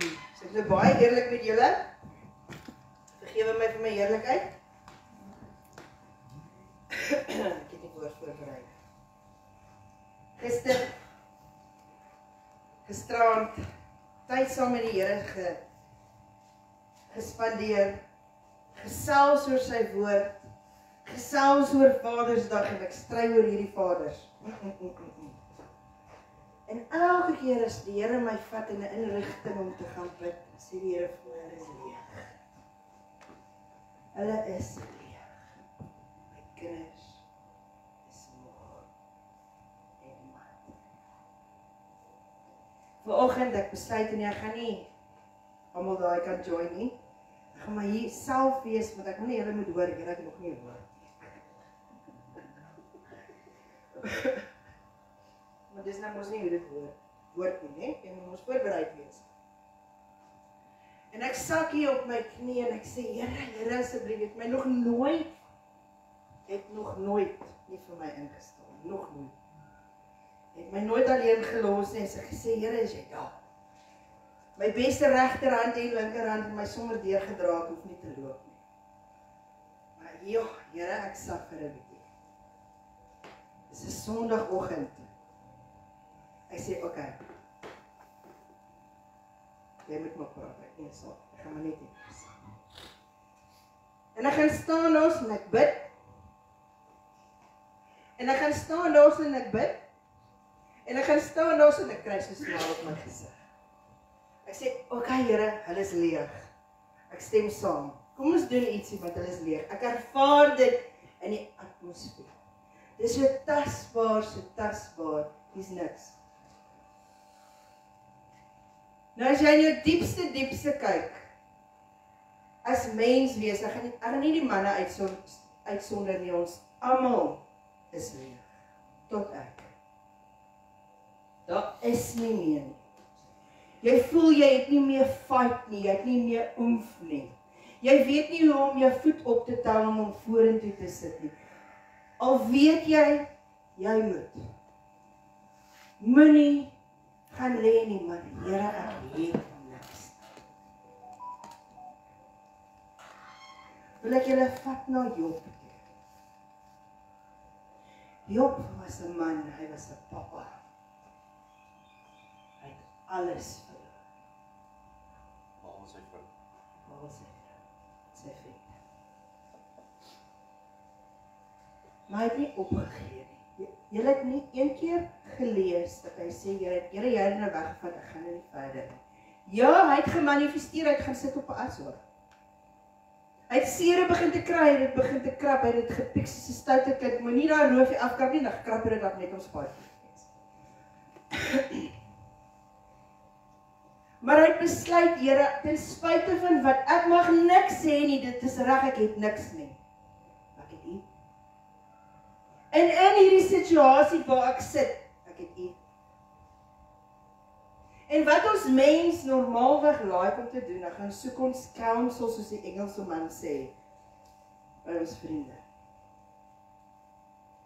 So ek is baie eerlik met julle. Vergewe my vir my eerlikheid. Ek het nie woord voorberei. Gisterand tyd saam met die Here gespandeer, gesels oor sy woord, gesels oor Vadersdag en ek stry oor hierdie vaders. En elke keer as die Here my vat in 'n inrigting om te gaan bid, sê die Here vir my, hulle is leeg. Hulle is leeg. My kinders is moeg en mat. Vanoggend ek besluit en ek gaan nie almal daai kan join nie. Ek gaan maar hier self wees, want ek wil nie julle moet hoor, Here, ek nog nie hoor. Maar dis nou mos nie hoe dit hoort nie, jy moet mos voorbereid wees. En ek sak hier op my knie en ek sê, Here, asseblief, het my nog nooit nie vir my ingestaan, nog nooit. Het my nooit alleen gelos en sy gesê, Here, is jy daar? My beste regterhand en linkerhand het my sommer deurgedra, ek hoef nie te loop nie. Maar ja, Here, ek sak vir 'n bietjie. Dis 'n Sondagoggend. Ek sê, okay. Jy moet maar praat, ek nie sal. Ek gaan maar net iets. En ek gaan staan los en ek bid. En ek gaan staan los en ek bid. En ek gaan staan los en ek kry so smaal op my gesig. Ek sê, okay Here, hulle is leeg. Ek stem saam. Kom ons doen ietsie want hulle is leeg. Ek ervaar dit in die atmosfeer. Dis so tasbaar, dis niks. Nou as jy in jou diepste kyk, as mens wees, ek gaan nie die manne uitsonder nie, ons almal is leeg. Tot ek. Daar is nie meer nie. Jy voel jy het nie meer fight nie, jy het nie meer oomf nie. Jy weet nie hoe om jou voet op te tel om vorentoe te sit nie. Al weet jy moet. Moenie gaan lê nie, maar Here, ek het niks. Wil ek julle vat na Job. Job was 'n man, hy was 'n papa. Hy het alles verloor. Behalwe sy vriend. Maar hy het nie opgegee nie. Julle het nie een keer gelees dat hy sê, Here, jy het nou weggevat, ek gaan nie verder nie. Ja, hy het gemanifesteer, hy het gaan sit op 'n ashoor. Hy het sere begin te kry, hy het begin te krap, hy het gepiek soos 'n stoute kind, maar nie daar roofie afkrap nie, dan krap hy dit af net om spaar. Maar hy het besluit, Here, ten spyte van wat, ek mag niks sê nie, dit is reg, ek het niks nie. Ek het U. En in hierdie situasie waar ek sit, ek het U. En wat ons mens normaalweg like om te doen, dan gaan soek ons counsel, soos die Engelse man sê, by ons vriende.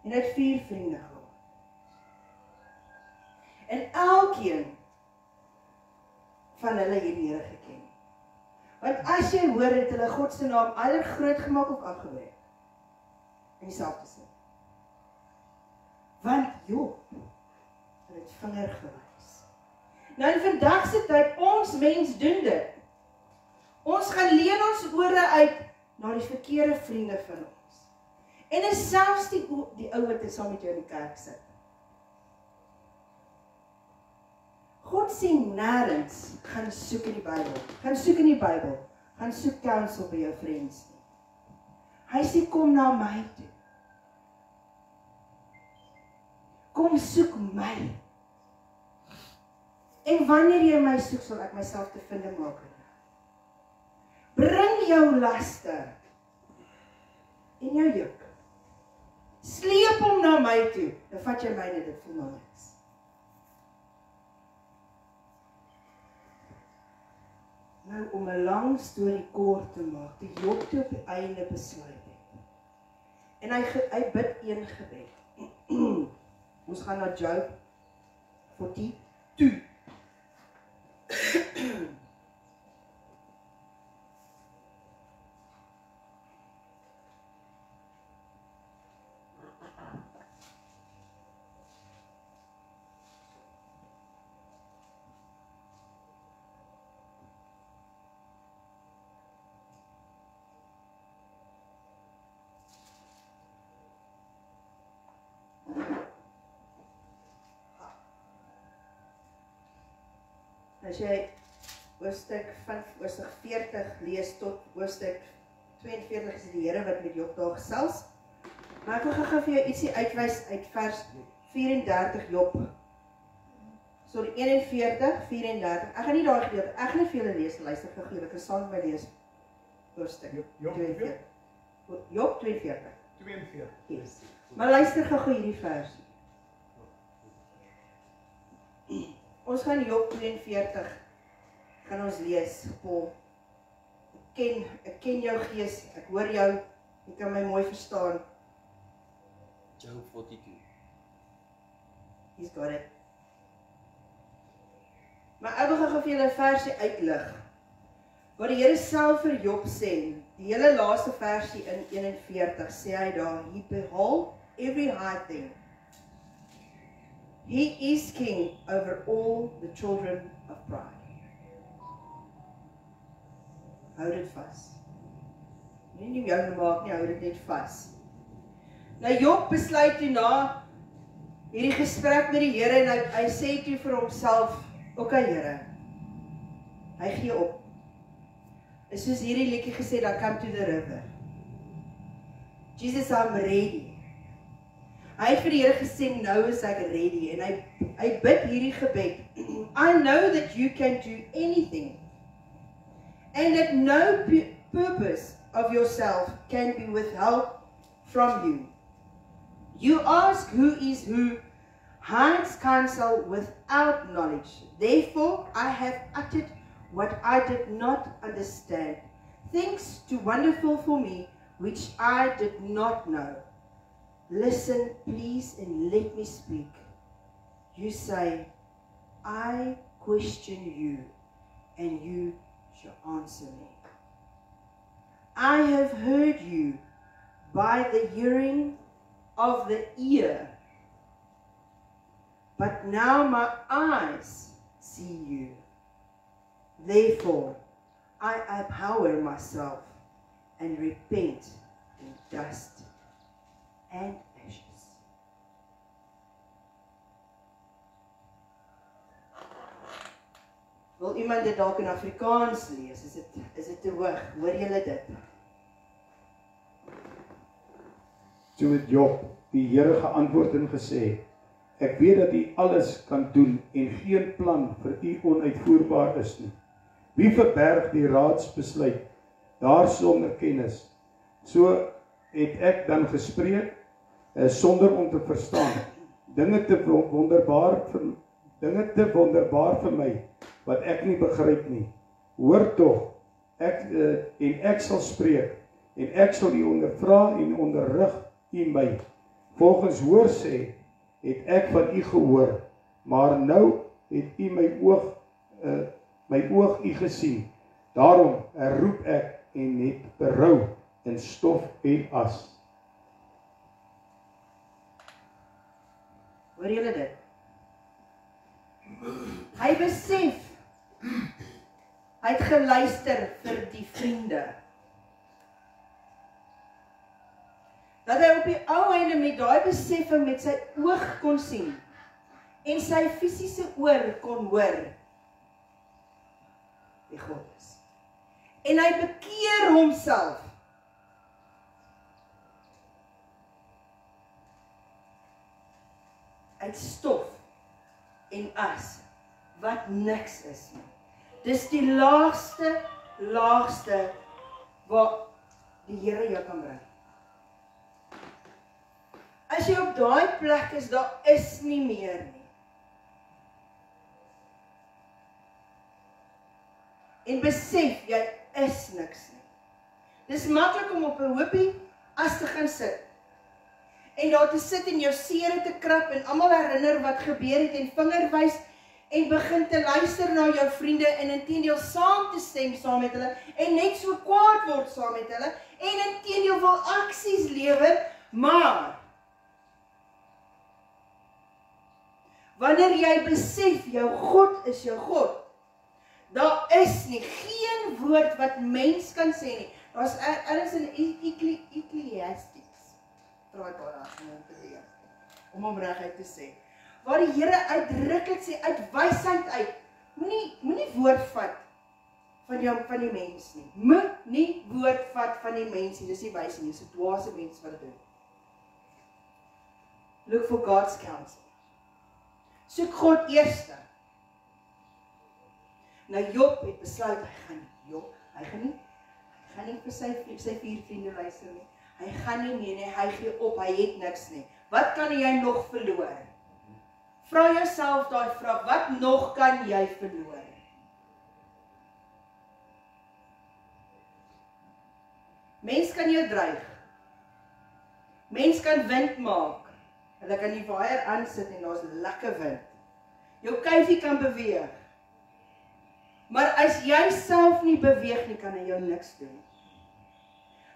En hy het 4 vriende gehad. En elkeen van hulle het die Here geken. Want as jy hoor, het hulle God se naam either groot gemaak of afgebreek. In dieselfde sin. Want Job het vinger gewys. Nou in vandag se tyd, ons mens doen dit. Ons gaan leen ons ore uit na die verkeerde vriende van ons. En is selfs die ou wat saam met jou in die kerk sit. God sê nêrens, gaan soek in die Bybel. Gaan soek in die Bybel. Gaan soek counsel by jou vriends nie. Hy sê kom na my toe. Kom soek my. En wanneer jy my soek, sal ek myself te vinde maak. Bring jou laste en jou juk. Sleep hom na my toe. Dan vat jy myne, dit voel nou niks. Nou, om 'n lang storie kort te maak, die Job toe op die einde besluit het. En hy bid een gebed. Ons gaan na Job 42. As jy hoofstuk 5, hoofstuk 40 lees tot hoofstuk 42 is die Here wat met Job daar gesels. Maar ek wil gou vir jou ietsie uitwys uit vers 34 Job. Sorry, 41, 34. Ek gaan nie daai gedeelte, ek gaan nie vir julle lees, luister gou, ek kan saam met my lees. Hoofstuk 42. Job 42. 42. Yes. Maar luister gou hierdie vers. Ons gaan Job 42 gaan ons lees. Paul, ek ken jou gees, ek hoor jou, jy kan my mooi verstaan. Job 42. He's got it. Maar ek wil gou vir julle 'n versie uitlig. Wat die Here self vir Job sê, die hele laaste versie in 41 sê hy daar, he behold every high thing. He is king over all the children of pride. Hou dit vas. Nie jou maak nie, hou dit net vas. Nou Job besluit toe na hierdie gesprek met die Here en hy sê toe vir homself, okay Here, hy gee op. Is soos hierdie liedjie gesê, that come to the river. Jesus, I'm ready. Hy het vir die Here gesê, nou is ek ready, en hy bid hierdie gebed, I know that you can do anything, and that no purpose of yourself can be withheld from you. You ask who is who, hides counsel without knowledge. Therefore, I have uttered what I did not understand, things too wonderful for me, which I did not know. Listen, please, and let me speak. You say, I question you, and you shall answer me. I have heard you by the hearing of the ear, but now my eyes see you. Therefore, I abhor myself and repent in dust and ashes. Wil iemand dit dalk in Afrikaans lees? Is dit te hoog? Hoor julle dit? Toe het Job die Here geantwoord en gesê, ek weet dat U alles kan doen en geen plan vir U onuitvoerbaar is nie. Wie verberg die raadsbesluit daar sonder kennis? So het ek dan gespreek sonder om te verstaan. Dinge te wonderbaar vir my wat ek nie begryp nie. Hoor tog, ek sal spreek en ek sal U ondervra en onderrig U my. Volgens hoor sê het ek van U gehoor, maar nou het U my oog U gesien. Daarom roep ek en het berou in stof en as. Hoor julle dit? Hy besef, hy het geluister vir die vriende. Dat hy op die ou einde met daai beseffing met sy oog kon sien en sy fisiese oor kon hoor wie God is. En hy bekeer homself. Uit stof en as wat niks is nie. Dis die laagste waar die Here jou kan bring. As jy op daai plek is, daar is nie meer nie. En besef, jy is niks nie. Dis maklik om op 'n hoopie as te gaan sit. En daar te sit en jou sere te krap en almal herinner wat gebeur het en vingerwys en begin te luister na jou vriende en inteendeel saam te stem saam met hulle en net so kwaad word saam met hulle en inteendeel wil aksies lewer, maar wanneer jy besef jou God is jou God, daar is nie geen woord wat mens kan sê nie. Daar's ergens in Ecclesiastes, draai baie reg om te lees, om reguit te sê, waar die Here uitdruklik sê, uit wysheid uit, Moenie woord vat van die mens nie. Moenie woord vat van die mens nie. Dis nie wys nie, dis 'n dwaase mens wat dit doen. Look for God's counsel. Soek God eerste. Nou Job het besluit, hy gaan nie vir sy 4 vriende luister nie. Hy gaan nie meer nie, hy gee op, hy het niks nie. Wat kan jy nog verloor? Vra jouself daai vraag, wat nog kan jy verloor? Mens kan jou dreig. Mens kan wind maak. Hulle kan die waaier aansit en daar's lekker wind. Jou kuifie kan beweeg. Maar as jy self nie beweeg nie, kan hy jou niks doen.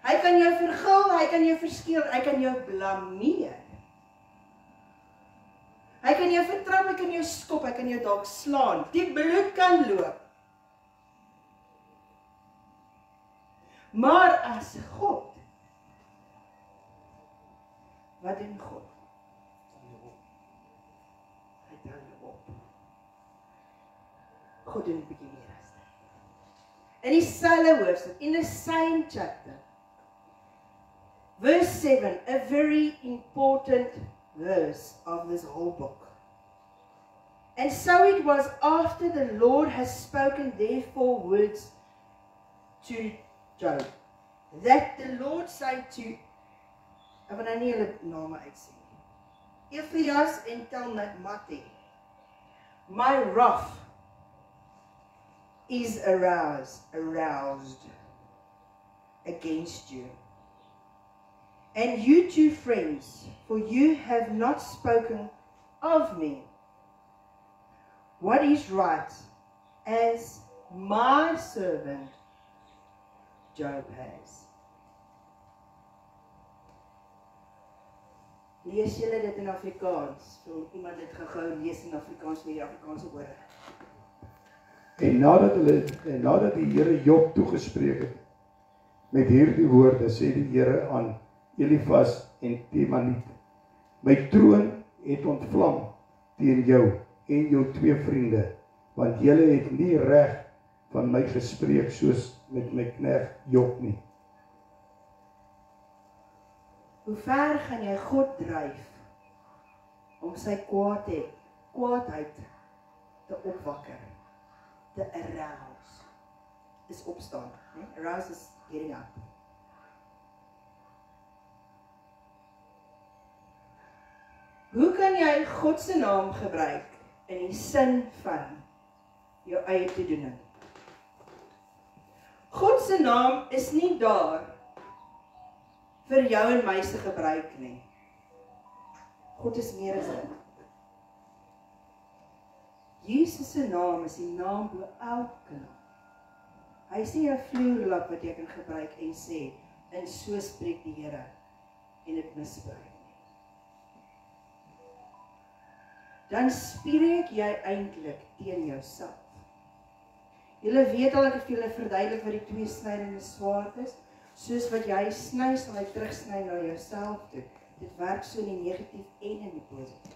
Hy kan jou vergil, hy kan jou verskeel, hy kan jou blameer. Hy kan jou vertrap, hy kan jou skop, hy kan jou dalk slaan. Die bloed kan loop. Maar as God, wat doen God? Hy tel jou op. God doen 'n bietjie meer as dit. In dieselfde hoofstuk, in the same chapter, verse 7, a very important verse of this whole book. And so it was after the Lord has spoken therefore words to Job, that the Lord said to, ek wil nou nie hulle name uitsien, Elphias en Telmati, my wrath is aroused against you. And you two friends, for you have not spoken of me what is right, as my servant Job has. Lees julle dit in Afrikaans? Wil iemand dit gou lees in Afrikaans met die Afrikaanse woorde? En nadat die Here Job toegespreek het met hierdie woorde, sê die Here aan Elifas en Temaniet, my troon het ontvlam teen jou en jou 2 vriende, want julle het nie reg van my gespreek soos met my knegt Job nie. Hoe ver gaan jy God dryf om sy kwaadheid te opwakker, te arouse? Is opstaan, né? Arouse is getting up. Hoe kan jy God se naam gebruik in die sin van jou eie toedoening? God se naam is nie daar vir jou en my se gebruik nie. God is meer as dit. Jesus se naam is die naam bo elke naam. Hy is nie 'n vloerlap wat jy kan gebruik en sê, en so spreek die Here, en dit misbruik nie. Dan spreek jy eintlik teen jouself. Julle weet al, ek het vir julle verduidelik wat die 2 snydende swaard is. Soos wat jy sny, sal hy terugsny na jouself toe. Dit werk so in die negatief en in die positief.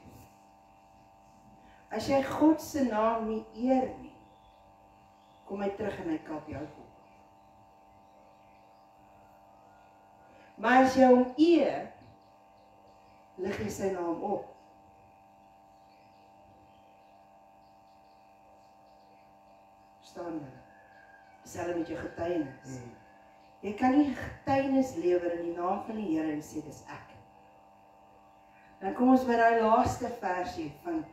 As jy God se naam nie eer nie, kom hy terug en hy kap jou kop. Maar as jy hom eer, lig jy sy naam op. Verstaan jy? Selfs met jou getuienis. Jy kan nie getuienis lewer in die naam van die Here en sê dis ek. Dan kom ons by daai laaste versie van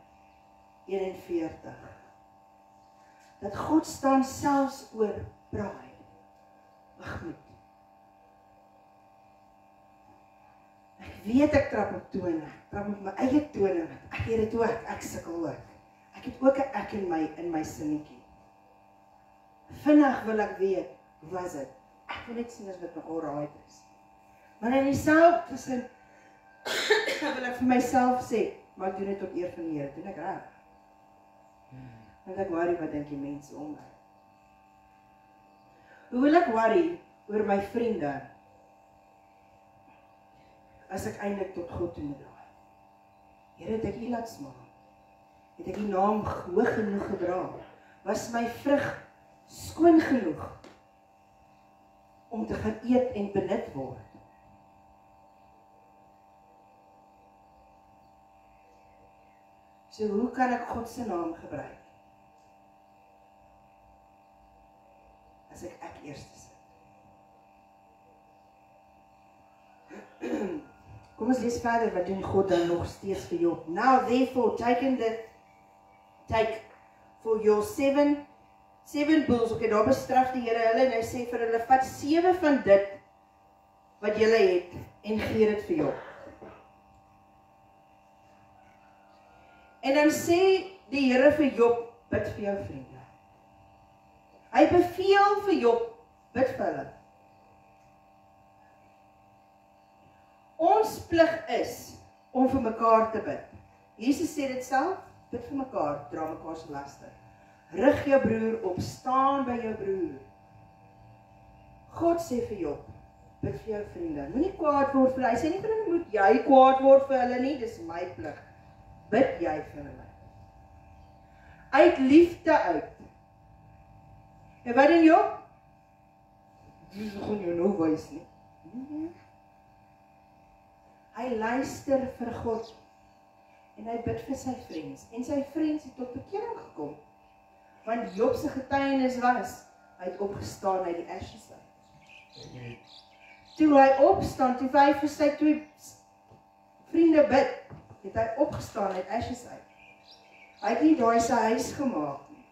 41. Dat God staan selfs oor braai. Agmoed. Ek weet ek trap op tone, ek trap op my eie tone, ek het dit ook, ek sukkel ook. Ek het ook 'n ek in my sinnetjie. Vinnig wil ek weet, hoe was dit? Ek wil net sien as dit nog alright is. Maar in dieselfde sin wil ek vir myself sê, maar ek doen dit op eer van die Here, doen ek reg. Want ek worry wat dink die mense om my. Hoe wil ek worry oor my vriende as ek eintlik tot God toe moet draai? Here, het ek U laat smaak? Het ek U naam hoog genoeg gedra? was my vrug skoon genoeg om te gaan eet en benut word. So hoe kan ek God se naam gebruik? As ek eerste sit. Kom ons lees verder, wat doen God dan nog steeds vir Job? Now therefore take for your seven bulls. Okay, daar bestraf die Here hulle en hy sê vir hulle, vat 7 van dit wat julle het en gee dit vir Job. En dan sê die Here vir Job, bid vir jou vriende. Hy beveel vir Job, bid vir hulle. Ons plig is om vir mekaar te bid. Jesus sê dit self, bid vir mekaar, dra mekaar se laste. Rig jou broer op, staan by jou broer. God sê vir Job, bid vir jou vriende. Moenie kwaad word vir hulle. Hy sê nie vir hulle, moet jy kwaad word vir hulle nie, dis my plig. Bid jy vir hulle. Uit liefde uit. En wat doen Job? Dis gewoon jou nou wys nie. Hy luister vir God en hy bid vir sy vriends. En sy vriends het tot bekering gekom. Want Job se getuienis was, hy het opgestaan uit die ashes uit. Toe hy opstaan, toe hy vir sy 2 vriende bid, het hy opgestaan uit ashes uit. Hy het nie daai sy huis gemaak nie.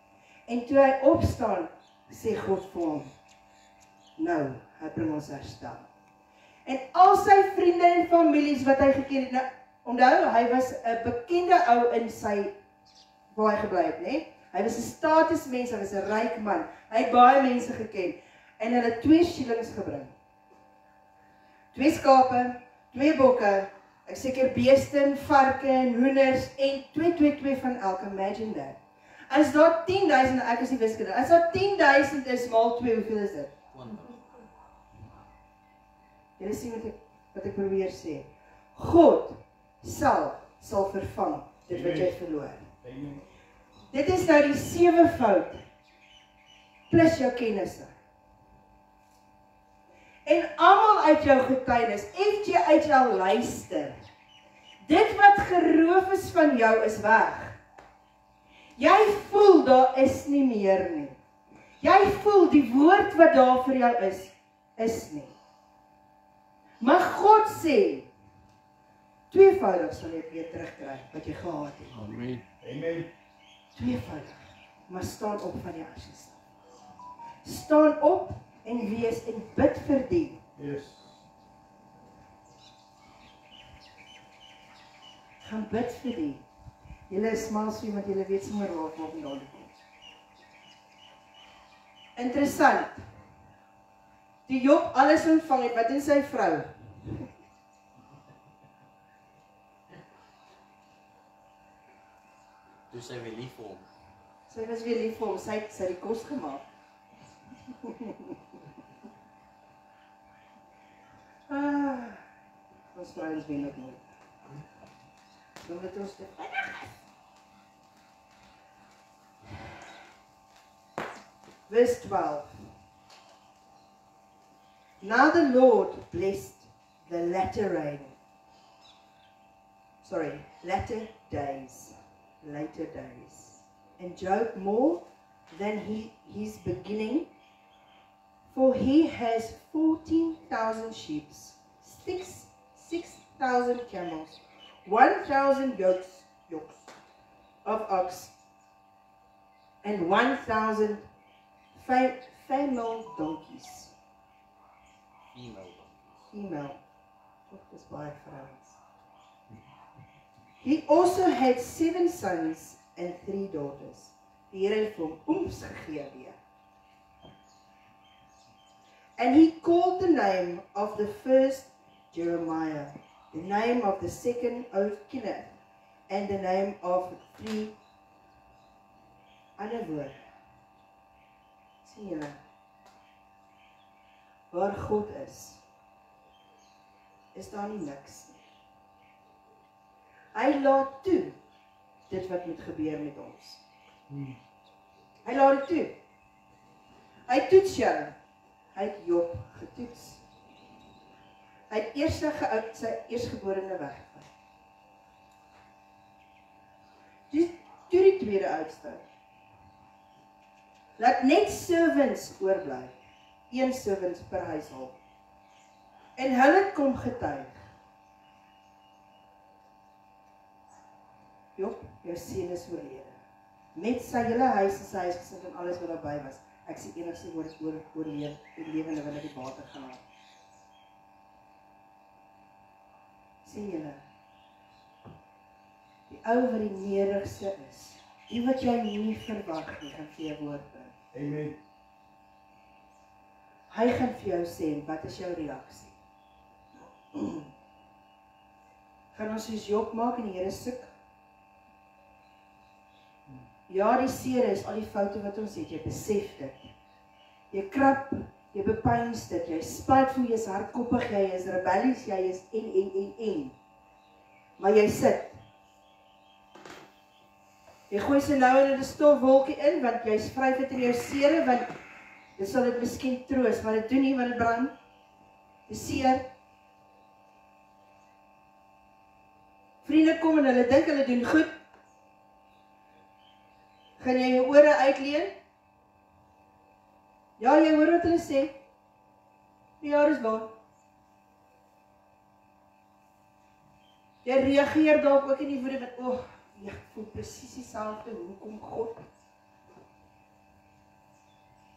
En toe hy opstaan, sê God vir hom, nou, hy bring ons herstel. En al sy vriende en families wat hy geken het, nou, onthou, hy was 'n bekende ou in sy, waar hy gebly het, né? Hy was 'n statusmens, hy was 'n ryk man. Hy het baie mense geken. En hulle 2 shillings gebring. 2 skape, 2 bokke, ek seker beeste, varke en hoenders en 2 van elke, imagine that. As daar 10.000, ek is nie wiskunde, as daar 10.000 is maal 2, hoeveel is dit? 20. Julle sien wat ek probeer sê. God sal vervang dit wat jy verloor. Dit is nou die 7-voud plus jou kennisse. En almal uit jou getuienis, jy uit jou luister. Dit wat geroof is van jou is weg. Jy voel daar is nie meer nie. Jy voel die woord wat daar vir jou is nie. Maar God sê, 2voudig sal jy weer terugkry wat jy gehad het. Amen. Amen. 2voudig, maar staan op van die asjes. Staan op en wees en bid vir die. Yes. Gaan bid vir die. Julle is smal so iemand, julle weet sommer waar vandaan dit kom. Interessant. Die Job alles ontvang het, wat in sy vrou? Toe sy weer lief vir hom. Sy was weer lief vir hom, sy het die kos gemaak. Ons vrouens wen ook nooit. Dan het ons dit. Verse 12. Now the Lord blessed the latter days, and Job more than his beginning, for he has 14,000 sheep, 6,000 camels, 1,000 yokes of ox, and 1,000 female donkeys. Female. Dis baie vrouens. He also had 7 sons and 3 daughters. Die Here het hom oems gegee weer. And he called the name of the first Jeremiah, the name of the second Elkanah, and the name of 3 ander woorde. Sien julle? Waar God is daar nie niks nie. Hy laat toe dit wat moet gebeur met ons. Hy laat dit toe. Hy toets jou. Hy het Job getoets. Hy het eers sy eerstgeborene weggevat. Toe die tweede oudste. Laat net servants oorbly. 1 servants per huishoud. En hulle kom getuig. Job, jou seun is oorlede. Met sy hele huis en sy huisgesin en alles wat daarby was. Ek sê enigste woord is oorlewende wat ek die water gaan haal. Sien julle? Die ou wat die nederigste is, die wat jy nie verwag nie, gaan vir jou woord bring. Amen. Hy gaan vir jou sê, wat is jou reaksie? Gaan ons soos Job maak en die Here soek? Ja, die seer is al die foute wat ons het, jy besef dit. Jy krap, jy bepeins dit, jy spytevol, jy is hardkoppig, jy is rebellies, jy is en. Maar jy sit. Jy gooi sy nou in 'n stofwolkie in, want jy is vry vir jou seere, want dit sal dit miskien troos, maar dit doen nie, want dit brand. Dit seer. Vriende kom en hulle dink hulle doen goed. Gaan jy jou ore uitleen? Ja, jy hoor wat hulle sê. Ja, dis waar. Jy reageer dalk ook in die woede met, ja, ek voel presies dieselfde, hoekom God?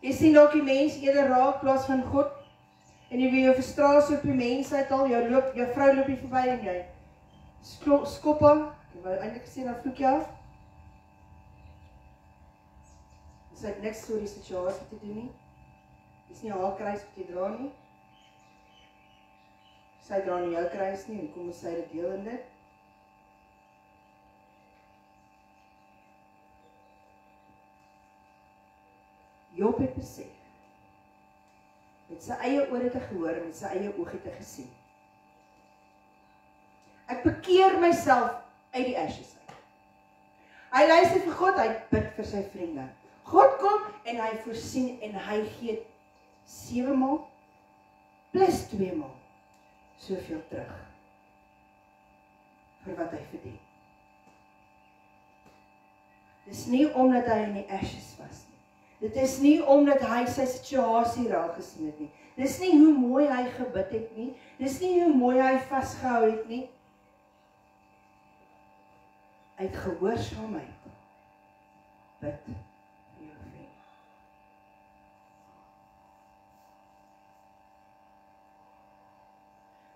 Jy sien dalk die mens eerder raak plaas van God, en jy wil jou frustrasie op die mens uithaal, jou vrou loop hier verby en jy skop haar, ek wou eintlik gesê, dan vloek jy af. Sy het niks oor die situasie te doen nie. Dis nie haar kruis wat jy dra nie. Sy dra nie jou kruis nie, en kom sy dit deel in dit. Job het besef, met sy eie ore te gehoor, en met sy eie oogie te gesien. Ek bekeer myself uit die ashes uit. Hy luister vir God, hy bid vir sy vriende. God kom en hy voorsien en hy gee 7 maal plus 2 maal soveel terug vir wat hy verdien. Dis nie omdat hy in die ashes was nie. Dit is nie omdat hy sy situasie raak gesien het nie. Dis nie hoe mooi hy gebid het nie. Dis nie hoe mooi hy vasgehou het nie. Uit gehoorsaamheid bid vir jou vriend.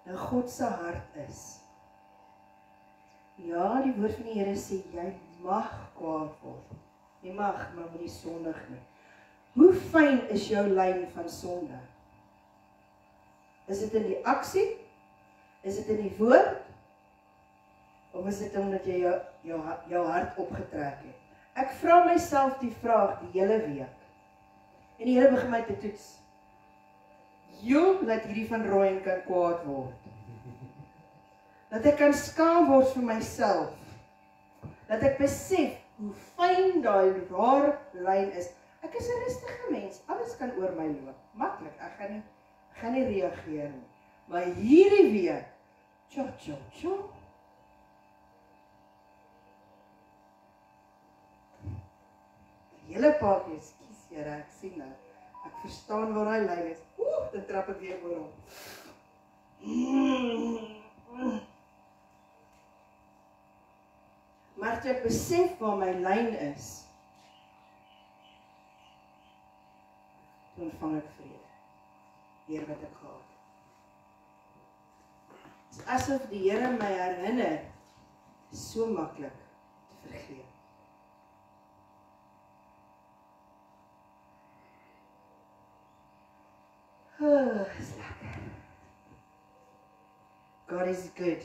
Nou God se hart is, ja, die woord van die Here sê, jy mag kwaad word. Jy mag, maar moet nie sondig nie. Hoe fyn is jou lyn van sonde? Is dit in die aksie? Is dit in die woord? Of is dit omdat jy jou hart opgetrek het? Ek vra myself die vraag die hele week. En die Here begin my te toets. Laat hierdie van Rooyen kan kwaad word. Dat ek kan skaam word vir myself. Dat ek besef hoe fyn daai rare lyn is. Ek is 'n rustige mens. Alles kan oor my loop. Maklik. Ek gaan nie reageer nie. Maar hierdie week, tjo. Die hele paadjie, skies Here, ek sien nou. Ek verstaan waar hy lyn is. Dan trap ek weer oor hom. Maar as ek besef waar my lyn is, dan ontvang ek vrede. Deur wat ek gehad het. Dit is asof die Here my herinner, so maklik te vergeet. Is lekker. God is good.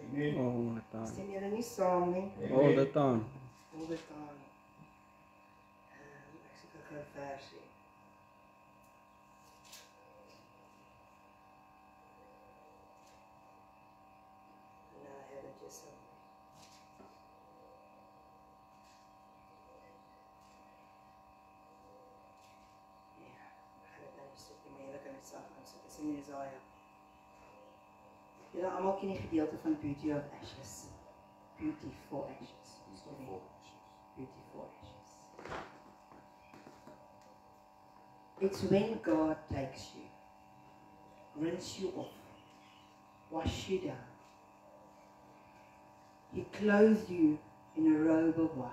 Amen. All the time. Stem julle nie saam nie? All the time. All the time. Ek soek 'n goeie versie. Nou, heb het jy so. in Jesaja. Julle almal ken die gedeelte van Beauty of Ashes. Beauty for Ashes. Sorry. Beauty for Ashes. It's when God takes you, rinse you off, wash you down. He clothes you in a robe of white.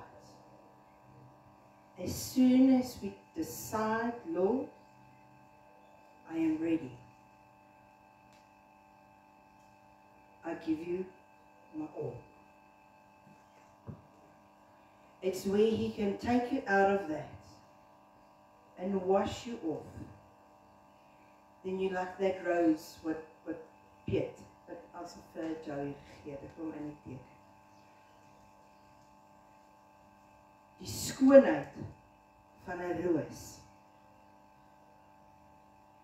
As soon as we decide, Lord, I am ready, I give you my all. It's where He can take you out of that and wash you off. Then you like that rose wat Piet, wat asof Joey gegee het, ek wil in die teken. Die skoonheid van 'n roos.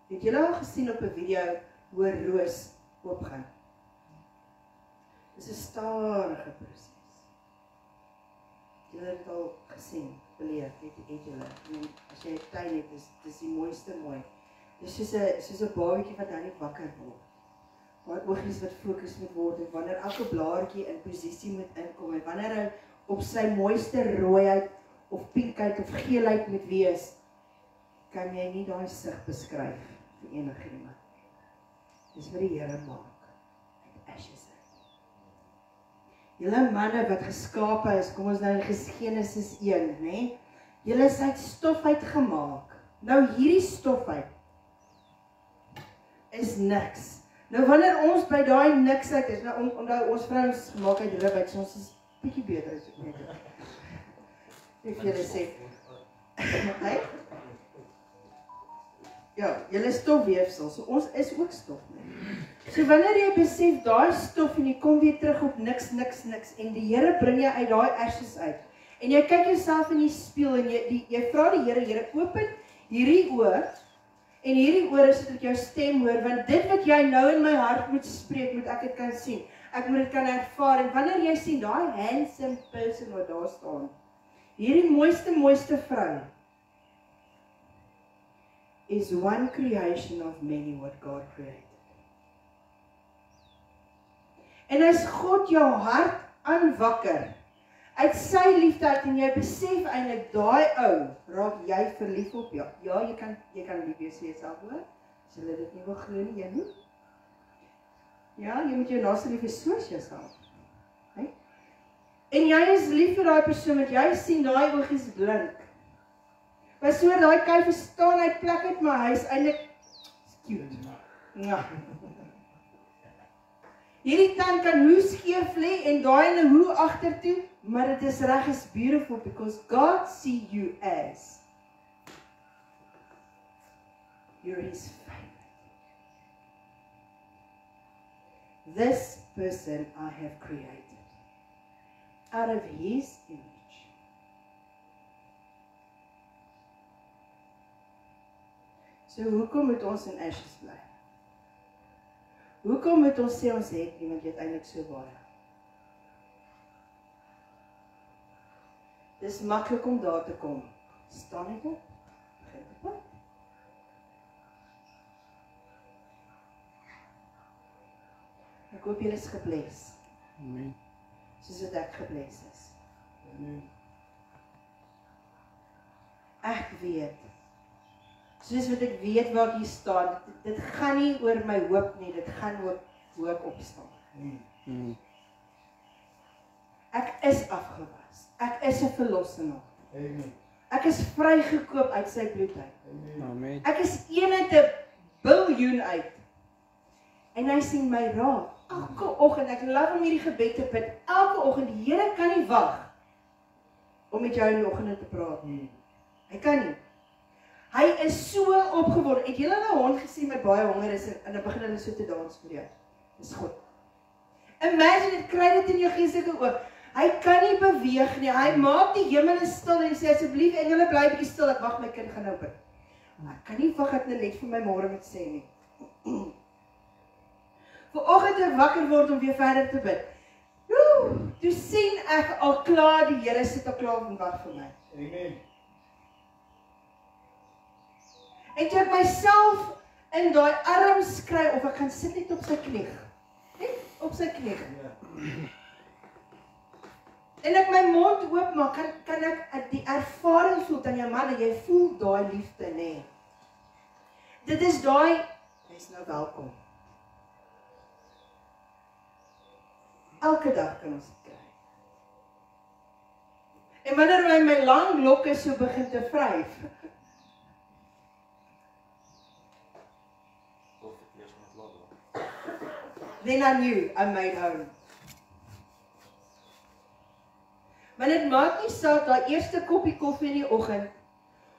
Het julle al gesien op 'n video hoe 'n roos oopgaan? Dis 'n stadige proses. Julle het al gesien, beleef, het julle. En as jy 'n tuin het, dis die mooiste mooi. Dis soos 'n babatjie wat dan nie wakker word. Waar oogies wat fokus moet word en wanneer elke blaartjie in posisie moet inkom en wanneer hy op sy mooiste rooiheid of pinkheid of geelheid moet wees, kan jy nie daai sig beskryf vir enige iemand. Dis wat die Here maak uit ashes uit. Julle manne wat geskape is, kom ons nou in Genesis 1, né? Julle is uit stof uit gemaak. Nou hierdie stof uit is niks. Nou wanneer ons by daai niks uit is, nou onthou ons vrouens maak uit rib uit, so ons is bietjie beter as ek net. Ek julle sê. Hey? Ja, julle stofweefsel, so ons is ook stof, né? So wanneer jy besef daai stof en jy kom weer terug op niks en die Here bring jou uit daai ashes uit. En jy kyk jouself in die spieël en jy vra die Here, open hierdie oë en hierdie ore sodat ek jou stem hoor, want dit wat jy nou in my hart moet spreek, moet ek dit kan sien. Ek moet dit kan ervaar en wanneer jy sien daai handsome person wat daar staan, hierdie mooiste vrou is one creation of many what God created. En as God jou hart aanwakker uit sy liefde uit en jy besef eintlik daai ou raak jy verlief op jou. Ja, jy kan lief wees vir jouself hoor. As jy dit nie wil glo nie, jy moet. Ja, jy moet jou naaste lief hê soos jouself. Hè? En jy is lief vir daai persoon wat jy sien daai oogies blink. Was so daai kyk verstaan uit plek uit my huis eintlik cute. Ja. Hierdie tand kan hoe skeef lê en daai ene hoe agtertoe, maar dit is reg, is beautiful because God see you as you're His favorite. This person I have created out of His image. So hoekom moet ons in ashes bly? Hoekom moet ons sê ons het nie, want jy het eintlik so baie? Dis maklik om daar te kom. Staan net op. Begin te pak. Ek hoop julle is gebless. Amen. Soos wat ek gebless is. Amen. Ek weet. Soos wat ek weet waar ek hier staan, dit gaan nie oor my hoop nie, dit gaan oor hoe ek opstaan. Ek is afgewas. Ek is 'n verlossenaar. Amen. Ek is vrygekoop uit sy bloed uit. Amen. Ek is een uit 'n biljoen uit. En hy sien my raak. Elke oggend, ek love om hierdie gebed te bid. Elke oggend, die Here kan nie wag om met jou in die oggende te praat nie. Hy kan nie. Hy is so opgewonde. Het julle 'n hond gesien met baie honger is en dan begin hulle so te dans vir jou? Dis God. Imagine dit, kry dit in jou geestelike oog. Hy kan nie beweeg nie. Hy maak die hemel stil en sê asseblief engele bly bietjie stil. Ek wag my kind gaan nou bid. Maar ek kan nie wag dat hulle net vir my môre moet sê nie. Vanoggend ek wakker word om weer verder te bid. Toe sien ek al klaar die Here sit al klaar en wag vir my. Amen. En toe ek myself in daai arm skry of ek gaan sit net op sy knie. Net op sy knie. En ek my mond oop maak, kan ek die ervaring voel van jou man en jy voel daai liefde, nê. Dit is daai, jy's nou welkom. Elke dag kan ons dit kry. En wanneer my lang lokke so begin te vryf, then I knew I made home. Maar dit maak nie saak daai eerste koppie koffie in die oggend,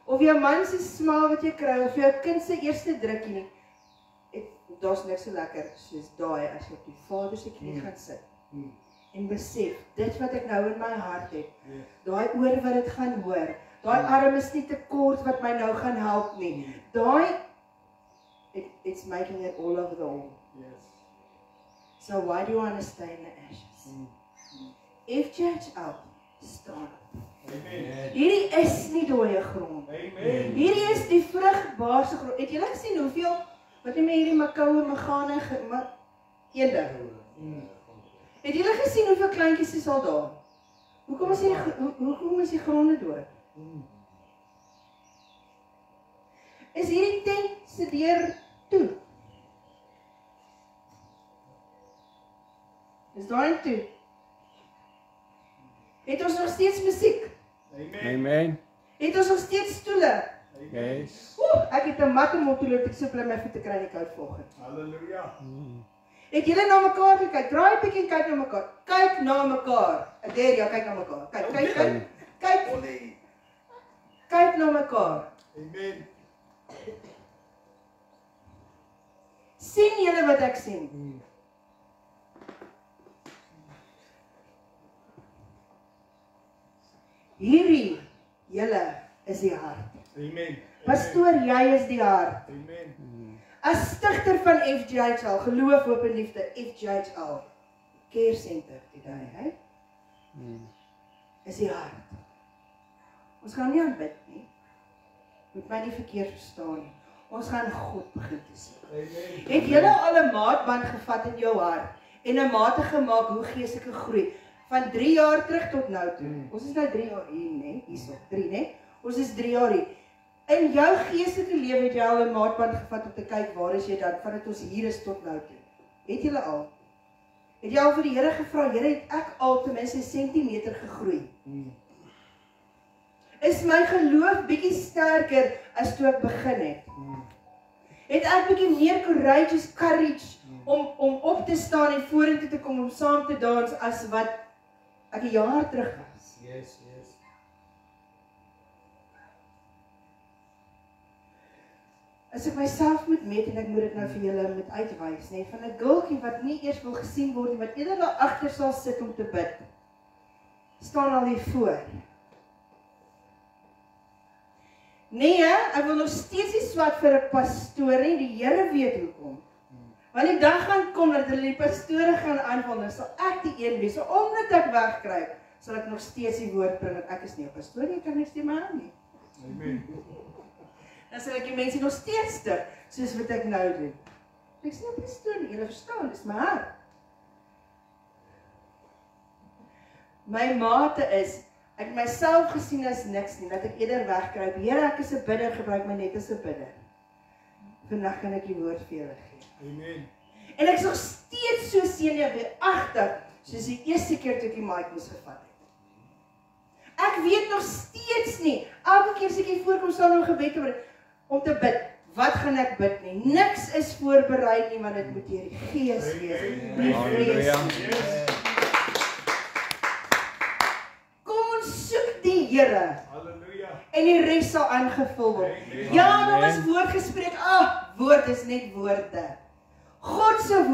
of jou man se smaal wat jy kry, of jou kind se eerste drukkie nie. Daar's niks so lekker soos daai as jy op die Vader se knie gaan sit. En besef, dit wat ek nou in my hart het, daai oor wat dit gaan hoor, daai arm is nie te kort wat my nou gaan help nie. Daai, it's making it all over the wall. So why do you want to stay in the ashes? If church out, staan op. Hierdie is nie dooie grond. Hierdie is die vrugbaarste grond. Het julle gesien hoeveel, wat nie meer hierdie makoue, megane, eende? Het julle gesien hoeveel kleintjies is al daar? Hoekom is die gronde dood? Is hierdie tent se deur toe? Is daar in toe? Het ons nog steeds musiek? Amen. Het ons nog steeds stoele? Yes. Ek het 'n mat om op te loop, ek so bly my voete kry in die koud vanoggend. Halleluja. Het julle na mekaar gekyk? Draai 'n bietjie en kyk na mekaar. Kyk na mekaar. Ja, kyk na mekaar. Kyk. Kyk na mekaar. Amen. Sien julle wat ek sien? Hierdie, julle is die hart. Amen. Pastoor, jy is die hart. Amen. As stigter van FJHL, geloof, hoop en liefde, FJHL, Care Center, die daai, hè? Is die hart. Ons gaan nie aanbid nie. Moet my nie verkeerd verstaan nie. Ons gaan God begin te sien. Het julle al 'n maatband gevat in jou hart en 'n mate gemaak hoe geestelike groei van 3 jaar terug tot nou toe? Ons is nou 3 jaar hier, né? Hierso, 3, né? Ons is 3 jaar hier. In jou geestelike lewe het jy al 'n maatband gevat om te kyk waar is jy dan vandat ons hier is tot nou toe. Het julle al? Het jy al vir die Here gevra, Here, het ek al ten minste 'n sentimeter gegroei? Is my geloof bietjie sterker as toe ek begin het? Het ek bietjie meer courage om op te staan en vorentoe te kom om saam te dans as wat ek 'n jaar terug was? Yes. As ek myself moet meet en ek moet dit nou vir julle moet uitwys, nee, van 'n girltjie wat nie eers wil gesien word nie, wat eerder daar agter sal sit om te bid, staan al hier voor. Nee, ek wil nog steeds nie swat vir 'n pastoor nie, die Here weet hoekom. Want die dag gaan kom dat hulle die pastore gaan aanval, dan sal ek die een wees. So omdat ek wegkruip, sal ek nog steeds die woord bring, ek is nie 'n pastoor nie, ek kan niks teen my aan nie. Amen. Dan sal ek die mense nog steeds stik, soos wat ek nou doen. Ek sê op die stoel, julle verstaan, dis my hart. My mate is, ek myself gesien as niks nie, dat ek eerder wegkruip. Here, ek is 'n bidder, gebruik my net as 'n bidder. Vandag kan ek die woord vir julle gee. Amen. En ek is nog steeds so senuweeagtig, soos die eerste keer toe ek die mic moes gevat het. Ek weet nog steeds nie, elke keer as ek hier voorkom staan om gebed om te bid, wat gaan ek bid nie? Niks is voorberei nie, want dit moet deur die Gees wees. Nie vrees nie. Kom ons soek die Here. Halleluja. En die res sal aangevul word. Ja, daar was woord gespreek. Woord is net woorde. God se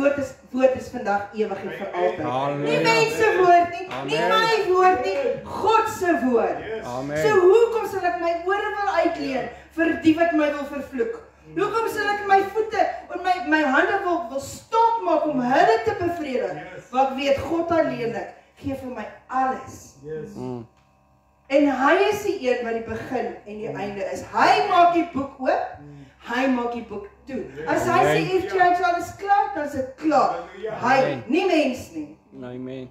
woord is vandag ewig en vir altyd. Nie mense woord nie, nie my woord nie, God se woord. Amen. So hoekom sal ek my ore wil uitleen vir die wat my wil vervloek? Hoekom sal ek my voete en my hande wil stomp maak om hulle te bevredig? Want ek weet God alleenlik gee vir my alles. Yes. En hy is die een wat die begin en die einde is. Hy maak die boek oop, hy maak die boek toe. As hy sê if church alles klaar, dan is dit klaar. Hy, nie mens nie. Amen.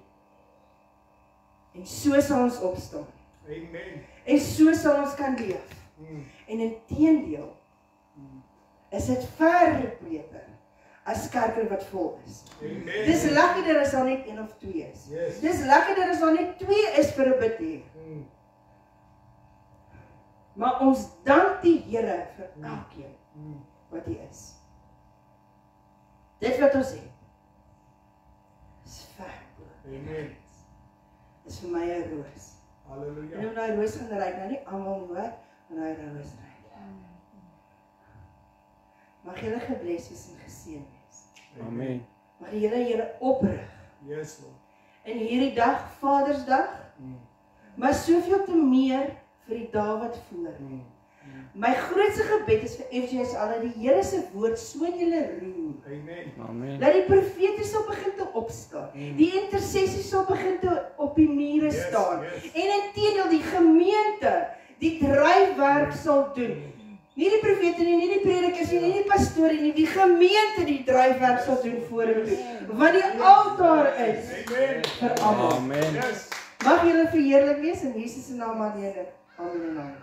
En so sal ons opstaan. Amen. En so sal ons kan leef. En inteendeel is dit ver beter as kerke wat vol is. Amen. Dis lekkerder as daar net 1 of 2 is. Yes. Dis lekkerder as daar net 2 is vir 'n bidden. Maar ons dank die Here vir elkeen wat hy is. Dit wat ons het is ver bo. Amen. Is vir my 'n roos. Halleluja. En om daai roos gaan ryk, nou nie almal hoor, en daai roos ryk. Mag julle gebless wees en geseën wees. Amen. Mag die Here oprig Yes, Lord. in hierdie dag, Vadersdag, maar soveel te meer vir die dae wat voor. My grootste gebed is vir FGS al dat die Here se woord so in julle roer. Amen. Amen. Dat die profete sal begin te opstaan. Die intercessies sal begin te op die mure staan. yes. En inteendeel die gemeente die dryfwerk sal doen. Nie die profete nie, nie die predikers nie, nie die pastore nie, die gemeente die dryfwerk sal doen vorentoe. Want die altaar is vir almal. Amen. Yes. Mag julle verheerlik wees in Jesus se naam alleen. Amen en amen.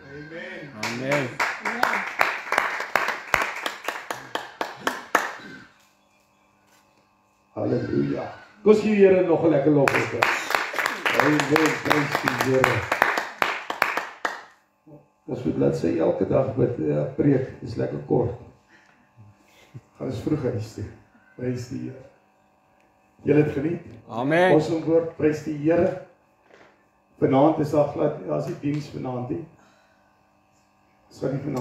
Amen. Amen. Halleluja. Kom ons gee die Here nog 'n lekker lofoffer. Amen. Prys die Here. Ons moet bladsy elke dag bid preek. Dis lekker kort. Gaan ons vroeg huis toe. Prys die Here. Julle het geniet. Amen. Ons woord prys die Here. Vanaand is daar glad, daar's nie diens vanaand nie. Sorry vanaand.